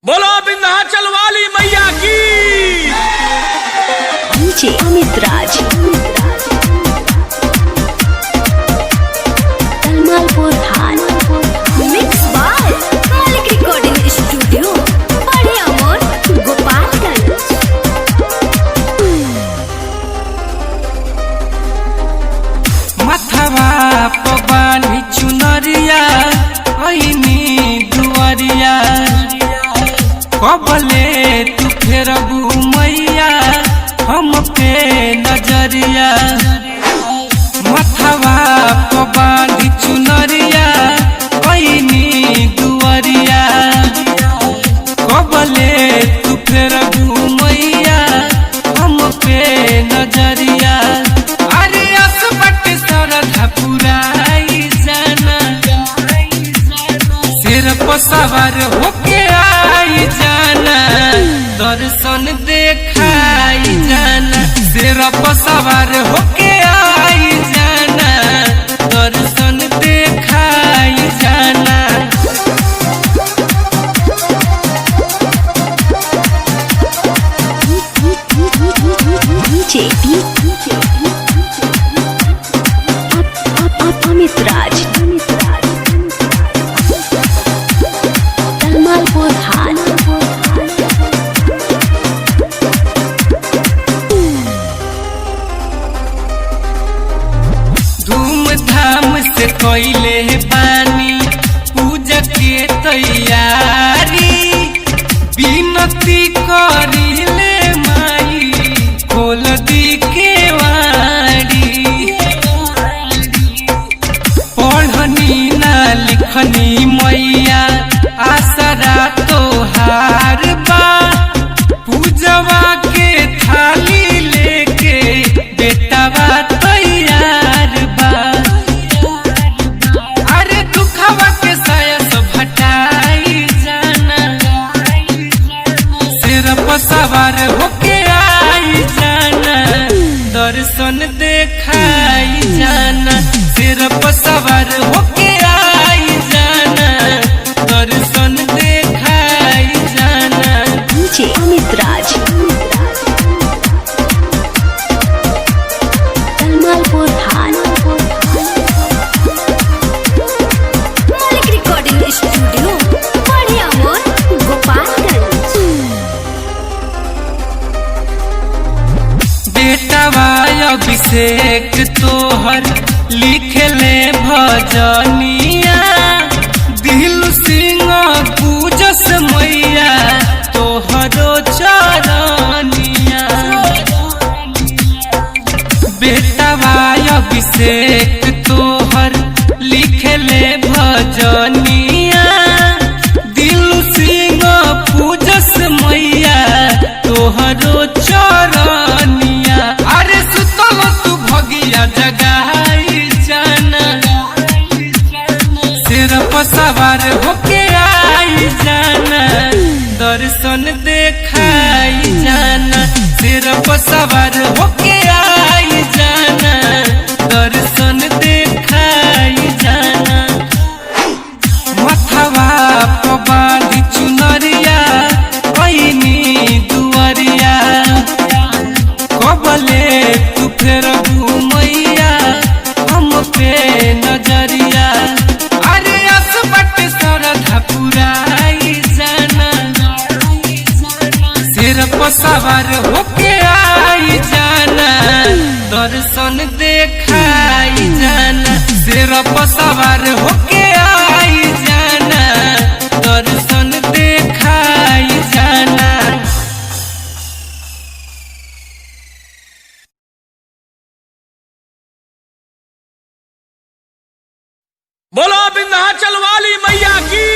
बोलो विंध्याचल वाली मैया की। डीजे अमित राज तलमालपुर हाल mix by Malik recording studio बड़े अमोर गोपालगंज। मथवा पबानी चुनरिया ऐनी दुआरिया कबले तू फेरबू मैया हम पे नजरिया। मथवा पबानी चुनरिया ऐनी दुआरिया कबले तू फेरबू मैया हम पे नजरिया। अरे असबट सरधा पुराई जाना सिर पर सवार होके आई जाना दर्शन देखाई जाना। सिर पर सवार होके आई जाना दर्शन देखाई जाना। डीजे अमित राज तलमालपुर हाल धूमधाम से कोइले बानी पूजा के तैयारी बिनती करिले माई खोल दी के वारी। पढ़नी ना लिखनी मैया आसरा तोहार बा पूजवा के थाली लेके बेटावा तैयार बा। अरे दुखवा के सायस भटाई जाना सिर पर सवार होके आई जाना दर्शन देखाई जाना। सिर पर सवार होके आई जाना दर्शन देखाई जाना। डीजे अमित राज तलमालपुर हाल मालिक रिकॉर्डिंग स्टूडियो बड़े अमोर गोपालगंज। बेटावा अभिषेक तोहर लिखले भजनिया दिल सिंह पूजस मैया तोहरो चरनिया। बेटावा अभिषेक तोहर लिखले भजनिया दिल सिंह पूजस मैया तोहरो चरनिया। अरे सुतल तू भगिया जगाई जाना सिर पर सवार होके आई जाना दर्शन देखाई जाना। सिर पर सवार होके आई जाना दर्शन देखाई जाना। मथवा पबानी चुनरिया ऐनी दुआरिया कबले तू फेरबू मैया हम पे नजरिया। अरे असबट सरधा पुराई जाना सिर पर सवार होके आई जाना दर्शन देखाई जाना। सिर पर सवार होके आई जाना दर्शन देखाई जाना। बोलो विंध्याचल वाली मैया की।